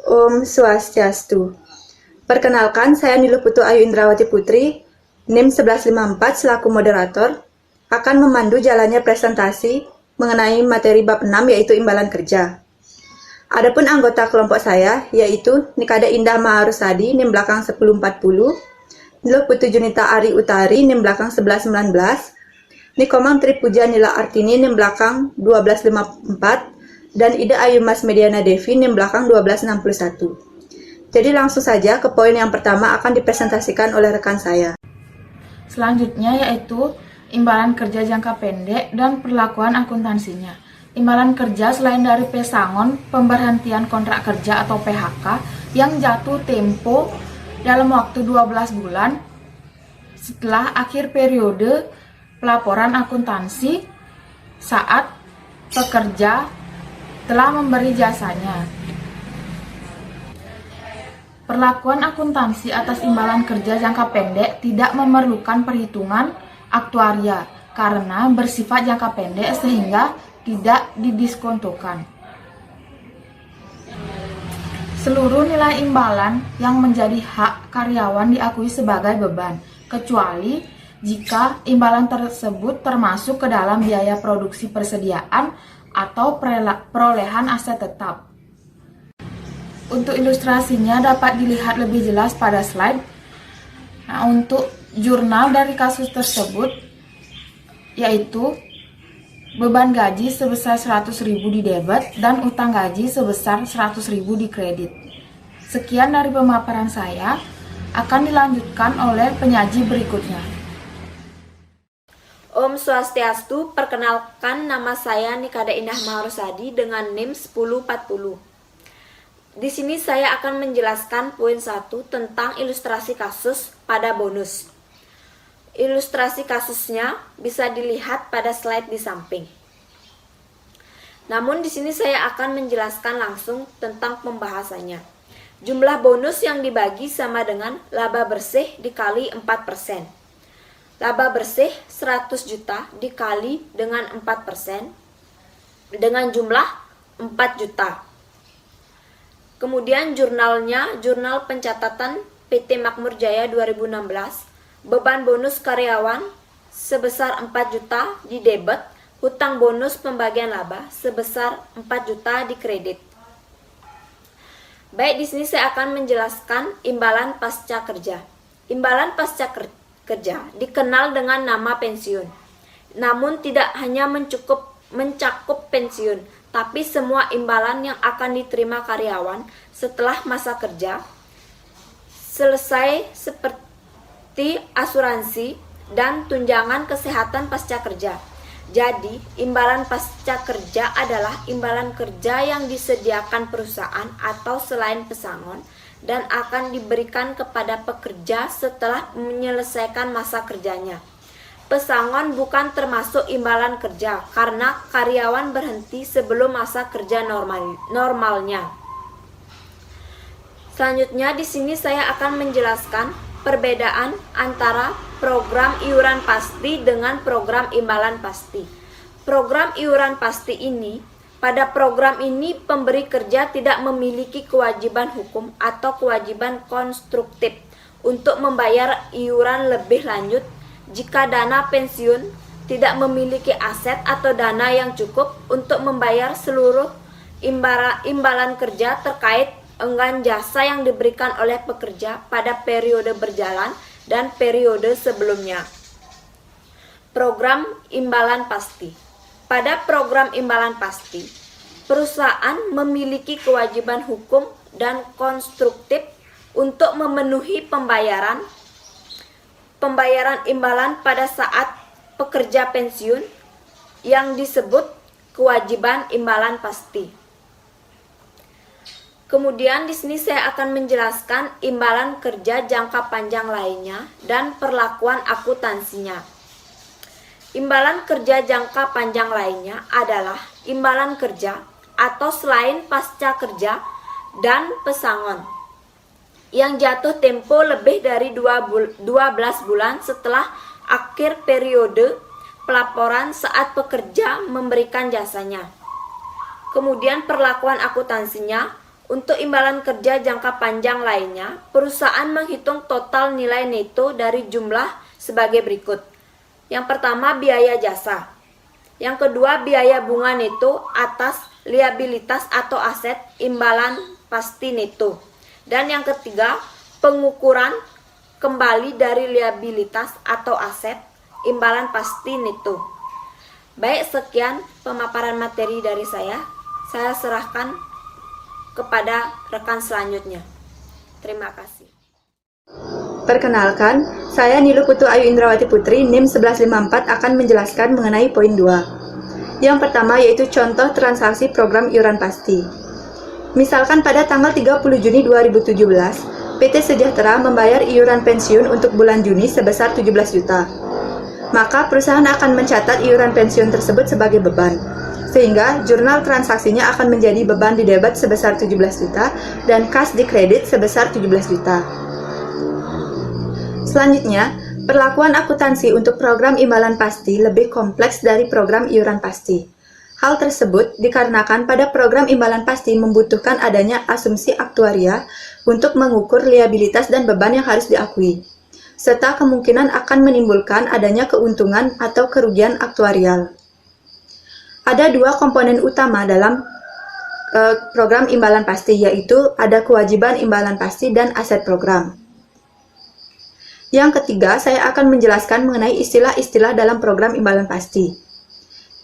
Om Swastiastu. Perkenalkan, saya Niluputu Ayu Indrawati Putri, NIM 1154 selaku moderator, akan memandu jalannya presentasi mengenai materi bab 6 yaitu imbalan kerja. Adapun anggota kelompok saya yaitu Nikada Indah Maharusadi NIM belakang 1040, Niluputu Junita Ari Utari NIM belakang 1119, Nikomang Tripuja Nila Artini NIM belakang 1254, dan Ida Ayu Mas Mediana Devi NIM belakang 1261. Jadi langsung saja ke poin yang pertama akan dipresentasikan oleh rekan saya. Selanjutnya yaitu imbalan kerja jangka pendek dan perlakuan akuntansinya. Imbalan kerja selain dari pesangon pemberhentian kontrak kerja atau PHK yang jatuh tempo dalam waktu 12 bulan setelah akhir periode pelaporan akuntansi saat pekerja telah memberi jasanya. Perlakuan akuntansi atas imbalan kerja jangka pendek tidak memerlukan perhitungan aktuaria karena bersifat jangka pendek sehingga tidak didiskontokan. Seluruh nilai imbalan yang menjadi hak karyawan diakui sebagai beban, kecuali jika imbalan tersebut termasuk ke dalam biaya produksi persediaan atau perolehan aset tetap. Untuk ilustrasinya dapat dilihat lebih jelas pada slide. Nah, untuk jurnal dari kasus tersebut yaitu beban gaji sebesar 100.000 di debit dan utang gaji sebesar 100.000 di kredit. Sekian dari pemaparan saya, akan dilanjutkan oleh penyaji berikutnya. Om Swastiastu, perkenalkan nama saya Nikada Indah Maharusadi dengan NIM 1040. Di sini saya akan menjelaskan poin 1 tentang ilustrasi kasus pada bonus. Ilustrasi kasusnya bisa dilihat pada slide di samping. Namun di sini saya akan menjelaskan langsung tentang pembahasannya. Jumlah bonus yang dibagi sama dengan laba bersih dikali 4%. Laba bersih 100 juta dikali dengan 4% dengan jumlah 4 juta. Kemudian jurnalnya, jurnal pencatatan PT Makmur Jaya 2016, beban bonus karyawan sebesar 4 juta di debit, hutang bonus pembagian laba sebesar 4 juta di kredit. Baik, di sini saya akan menjelaskan imbalan pasca kerja. Imbalan pasca kerja dikenal dengan nama pensiun. Namun tidak hanya mencakup pensiun, tapi semua imbalan yang akan diterima karyawan setelah masa kerja selesai seperti asuransi dan tunjangan kesehatan pasca kerja. Jadi, imbalan pasca kerja adalah imbalan kerja yang disediakan perusahaan atau selain pesangon dan akan diberikan kepada pekerja setelah menyelesaikan masa kerjanya. Pesangon bukan termasuk imbalan kerja karena karyawan berhenti sebelum masa kerja normalnya. Selanjutnya di sini saya akan menjelaskan perbedaan antara program iuran pasti dengan program imbalan pasti. Program iuran pasti ini, pada program ini pemberi kerja tidak memiliki kewajiban hukum atau kewajiban konstruktif untuk membayar iuran lebih lanjut jika dana pensiun tidak memiliki aset atau dana yang cukup untuk membayar seluruh imbalan kerja terkait enggan jasa yang diberikan oleh pekerja pada periode berjalan dan periode sebelumnya. Program imbalan pasti. Pada program imbalan pasti, perusahaan memiliki kewajiban hukum dan konstruktif untuk memenuhi pembayaran imbalan pada saat pekerja pensiun yang disebut kewajiban imbalan pasti. Kemudian di sini saya akan menjelaskan imbalan kerja jangka panjang lainnya dan perlakuan akuntansinya. Imbalan kerja jangka panjang lainnya adalah imbalan kerja atau selain pasca kerja dan pesangon yang jatuh tempo lebih dari 12 bulan setelah akhir periode pelaporan saat pekerja memberikan jasanya. Kemudian perlakuan akuntansinya, Untuk imbalan kerja jangka panjang lainnya, perusahaan menghitung total nilai neto dari jumlah sebagai berikut. Yang pertama, biaya jasa. Yang kedua, biaya bunga neto atas liabilitas atau aset imbalan pasti neto. Dan yang ketiga, pengukuran kembali dari liabilitas atau aset imbalan pasti neto. Baik, sekian pemaparan materi dari saya. Saya serahkan kepada rekan selanjutnya. Terima kasih. Perkenalkan, saya Nilu Putu Ayu Indrawati Putri, NIM 1154 akan menjelaskan mengenai poin 2. Yang pertama yaitu contoh transaksi program iuran pasti. Misalkan pada tanggal 30 Juni 2017, PT Sejahtera membayar iuran pensiun untuk bulan Juni sebesar 17 juta. Maka perusahaan akan mencatat iuran pensiun tersebut sebagai beban, sehingga jurnal transaksinya akan menjadi beban di debit sebesar 17 juta dan kas di kredit sebesar 17 juta. Selanjutnya, perlakuan akuntansi untuk program imbalan pasti lebih kompleks dari program iuran pasti. Hal tersebut dikarenakan pada program imbalan pasti membutuhkan adanya asumsi aktuaria untuk mengukur liabilitas dan beban yang harus diakui, serta kemungkinan akan menimbulkan adanya keuntungan atau kerugian aktuarial. Ada dua komponen utama dalam program imbalan pasti, yaitu ada kewajiban imbalan pasti dan aset program. Yang ketiga, saya akan menjelaskan mengenai istilah-istilah dalam program imbalan pasti.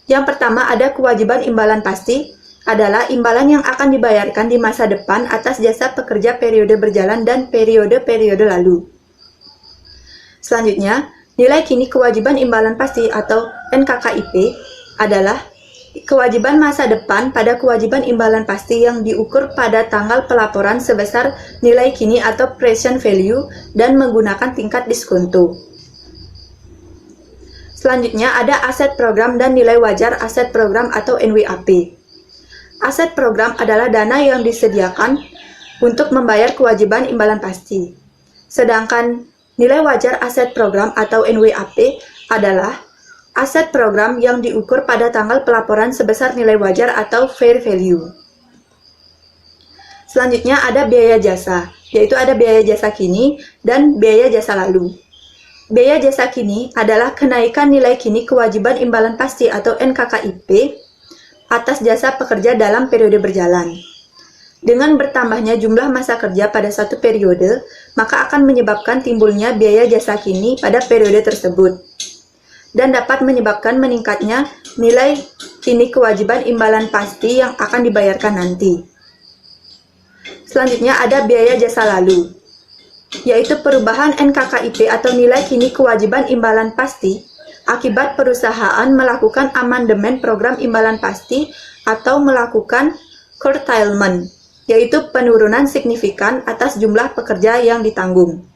Yang pertama, ada kewajiban imbalan pasti adalah imbalan yang akan dibayarkan di masa depan atas jasa pekerja periode berjalan dan periode-periode lalu. Selanjutnya, nilai kini kewajiban imbalan pasti atau NKKIP adalah kewajiban masa depan pada kewajiban imbalan pasti yang diukur pada tanggal pelaporan sebesar nilai kini atau present value dan menggunakan tingkat diskonto. Selanjutnya ada aset program dan nilai wajar aset program atau NWAP. Aset program adalah dana yang disediakan untuk membayar kewajiban imbalan pasti. Sedangkan nilai wajar aset program atau NWAP adalah aset program yang diukur pada tanggal pelaporan sebesar nilai wajar atau fair value. Selanjutnya ada biaya jasa, yaitu ada biaya jasa kini dan biaya jasa lalu. Biaya jasa kini adalah kenaikan nilai kini kewajiban imbalan pasti atau NKKIP atas jasa pekerja dalam periode berjalan. Dengan bertambahnya jumlah masa kerja pada satu periode, maka akan menyebabkan timbulnya biaya jasa kini pada periode tersebut, dan dapat menyebabkan meningkatnya nilai kini kewajiban imbalan pasti yang akan dibayarkan nanti. Selanjutnya ada biaya jasa lalu, yaitu perubahan NKKIP atau nilai kini kewajiban imbalan pasti akibat perusahaan melakukan amandemen program imbalan pasti atau melakukan curtailment, yaitu penurunan signifikan atas jumlah pekerja yang ditanggung.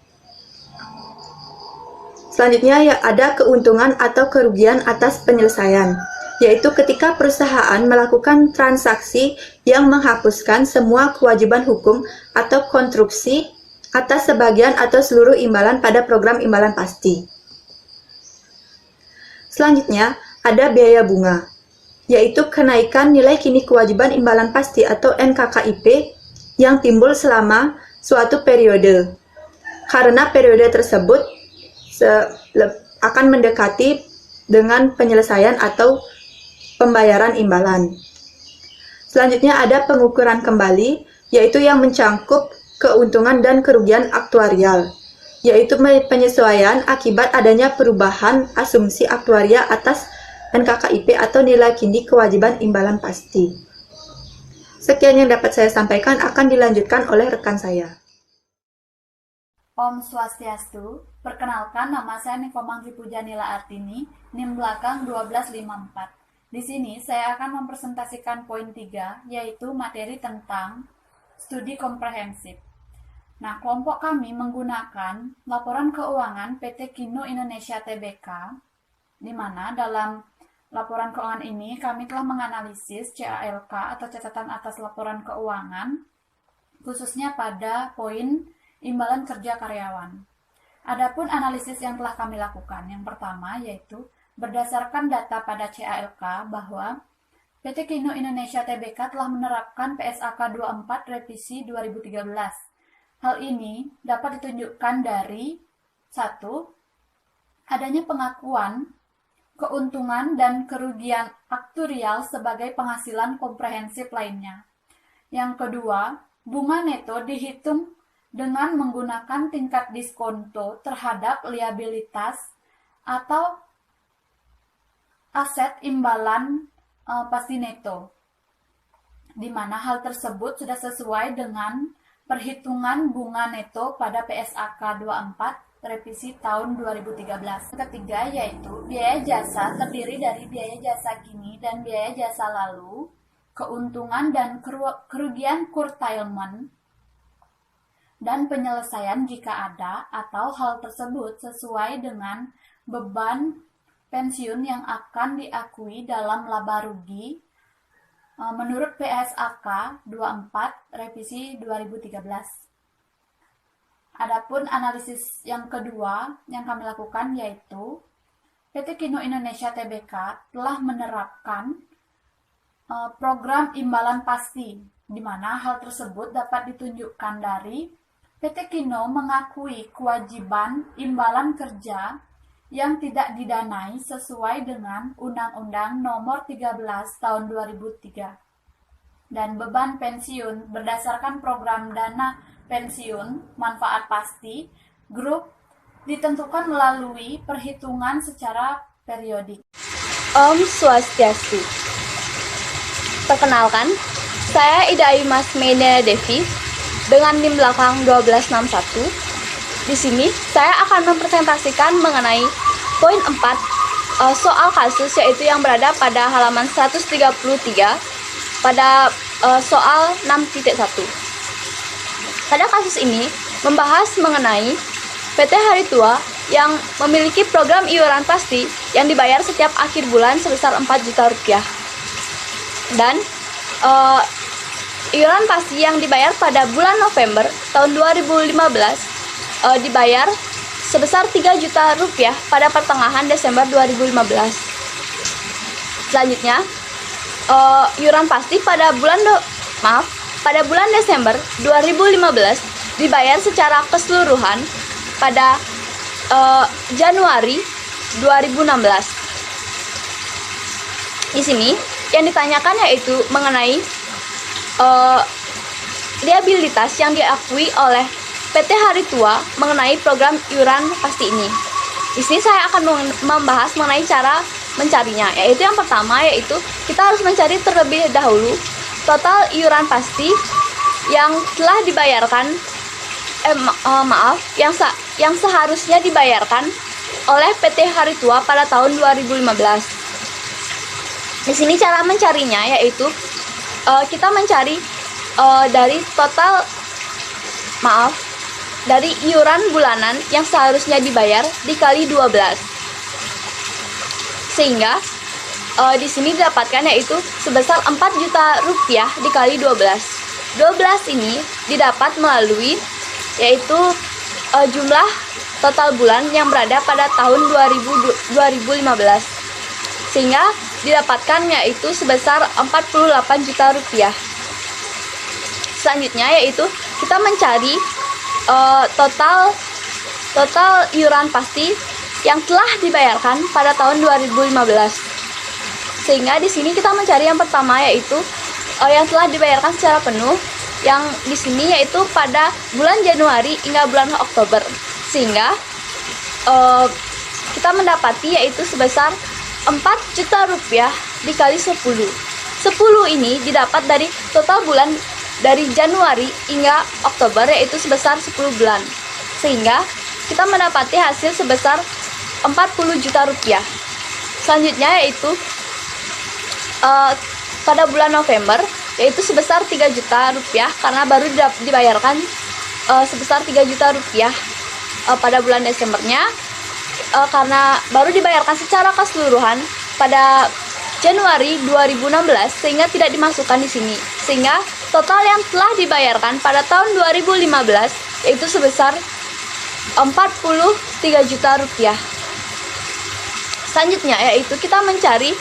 Selanjutnya ada keuntungan atau kerugian atas penyelesaian, yaitu ketika perusahaan melakukan transaksi yang menghapuskan semua kewajiban hukum atau konstruksi atas sebagian atau seluruh imbalan pada program imbalan pasti. Selanjutnya ada biaya bunga, yaitu kenaikan nilai kini kewajiban imbalan pasti atau NKKIP yang timbul selama suatu periode, karena periode tersebut akan mendekati dengan penyelesaian atau pembayaran imbalan. Selanjutnya ada pengukuran kembali, yaitu yang mencangkup keuntungan dan kerugian aktuarial, yaitu penyesuaian akibat adanya perubahan asumsi aktuaria atas NKKIP atau nilai kini kewajiban imbalan pasti. Sekian yang dapat saya sampaikan, akan dilanjutkan oleh rekan saya. Om Swastiastu, perkenalkan nama saya Nifomanggi Pujanila Artini, NIM belakang 1254. Di sini saya akan mempresentasikan poin 3, yaitu materi tentang studi komprehensif. Nah, kelompok kami menggunakan laporan keuangan PT Kino Indonesia Tbk, di mana dalam laporan keuangan ini kami telah menganalisis CALK atau catatan atas laporan keuangan, khususnya pada poin imbalan kerja karyawan. Adapun analisis yang telah kami lakukan, yang pertama yaitu berdasarkan data pada CALK bahwa PT Kino Indonesia Tbk telah menerapkan PSAK 24 revisi 2013. Hal ini dapat ditunjukkan dari 1. Adanya pengakuan keuntungan dan kerugian aktuarial sebagai penghasilan komprehensif lainnya. Yang kedua, bunga neto dihitung dengan menggunakan tingkat diskonto terhadap liabilitas atau aset imbalan pasti neto, di mana hal tersebut sudah sesuai dengan perhitungan bunga neto pada PSAK 24 revisi tahun 2013. Ketiga yaitu biaya jasa terdiri dari biaya jasa kini dan biaya jasa lalu, keuntungan dan kerugian curtailment, dan penyelesaian jika ada atau hal tersebut sesuai dengan beban pensiun yang akan diakui dalam laba rugi menurut PSAK 24 revisi 2013. Adapun analisis yang kedua yang kami lakukan yaitu PT Kino Indonesia Tbk telah menerapkan program imbalan pasti, di mana hal tersebut dapat ditunjukkan dari PT Kino mengakui kewajiban imbalan kerja yang tidak didanai sesuai dengan Undang-Undang Nomor 13 Tahun 2003 dan beban pensiun berdasarkan program dana pensiun manfaat pasti grup ditentukan melalui perhitungan secara periodik. Om Swastiastu. Perkenalkan, saya Ida Imas Meida Devi dengan NIM belakang 1261. Di sini saya akan mempresentasikan mengenai poin 4 soal kasus, yaitu yang berada pada halaman 133 pada soal 6.1. Pada kasus ini membahas mengenai PT Hari Tua yang memiliki program iuran pasti yang dibayar setiap akhir bulan sebesar 4 juta rupiah. Dan iuran pasti yang dibayar pada bulan November tahun 2015 dibayar sebesar 3 juta rupiah pada pertengahan Desember 2015. Selanjutnya, iuran pasti pada bulan Desember 2015 dibayar secara keseluruhan pada Januari 2016. Di sini yang ditanyakan yaitu mengenai liabilitas yang diakui oleh PT Hari Tua mengenai program iuran pasti ini. Di sini saya akan membahas mengenai cara mencarinya, yaitu yang pertama yaitu kita harus mencari terlebih dahulu total iuran pasti yang telah dibayarkan yang seharusnya dibayarkan oleh PT Hari Tua pada tahun 2015. Di sini cara mencarinya yaitu kita mencari dari total dari iuran bulanan yang seharusnya dibayar dikali 12. Sehingga di sini didapatkan yaitu sebesar 4 juta rupiah dikali 12. 12 ini didapat melalui yaitu jumlah total bulan yang berada pada tahun 2015. Sehingga didapatkan yaitu sebesar 48 juta rupiah. Selanjutnya yaitu kita mencari total iuran pasti yang telah dibayarkan pada tahun 2015. Sehingga di sini kita mencari yang pertama yaitu yang telah dibayarkan secara penuh, yang di sini yaitu pada bulan Januari hingga bulan Oktober. Sehingga kita mendapati yaitu sebesar 4 juta rupiah dikali 10. 10 ini didapat dari total bulan dari Januari hingga Oktober, yaitu sebesar 10 bulan. Sehingga kita mendapati hasil sebesar 40 juta rupiah. Selanjutnya yaitu pada bulan November, yaitu sebesar 3 juta rupiah karena baru dibayarkan sebesar 3 juta rupiah pada bulan Desembernya, karena baru dibayarkan secara keseluruhan pada Januari 2016 sehingga tidak dimasukkan di sini. Sehingga total yang telah dibayarkan pada tahun 2015 yaitu sebesar 43 juta rupiah. Selanjutnya yaitu kita mencari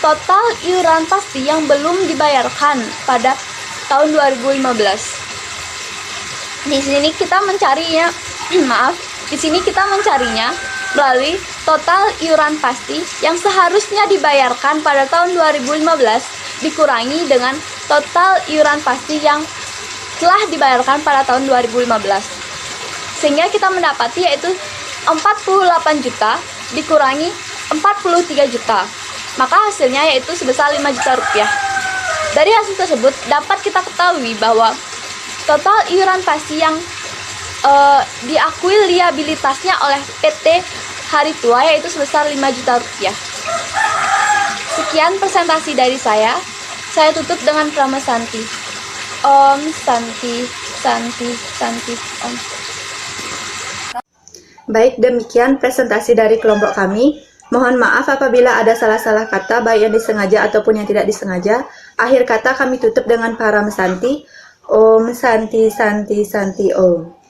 total iuran pasti yang belum dibayarkan pada tahun 2015. Di sini kita mencarinya, di sini kita mencarinya melalui total iuran pasti yang seharusnya dibayarkan pada tahun 2015 dikurangi dengan total iuran pasti yang telah dibayarkan pada tahun 2015. Sehingga kita mendapati yaitu 48 juta dikurangi 43 juta. Maka hasilnya yaitu sebesar 5 juta rupiah. Dari hasil tersebut dapat kita ketahui bahwa total iuran pasti yang diakui liabilitasnya oleh PT Hari Tua yaitu sebesar 5 juta rupiah. Sekian presentasi dari saya tutup dengan Prama Santi. Om Santi, Santi, Santi, Om. Baik, demikian presentasi dari kelompok kami. Mohon maaf apabila ada salah-salah kata, baik yang disengaja ataupun yang tidak disengaja. Akhir kata kami tutup dengan Param Santi. Om Santi, Santi, Santi, Om.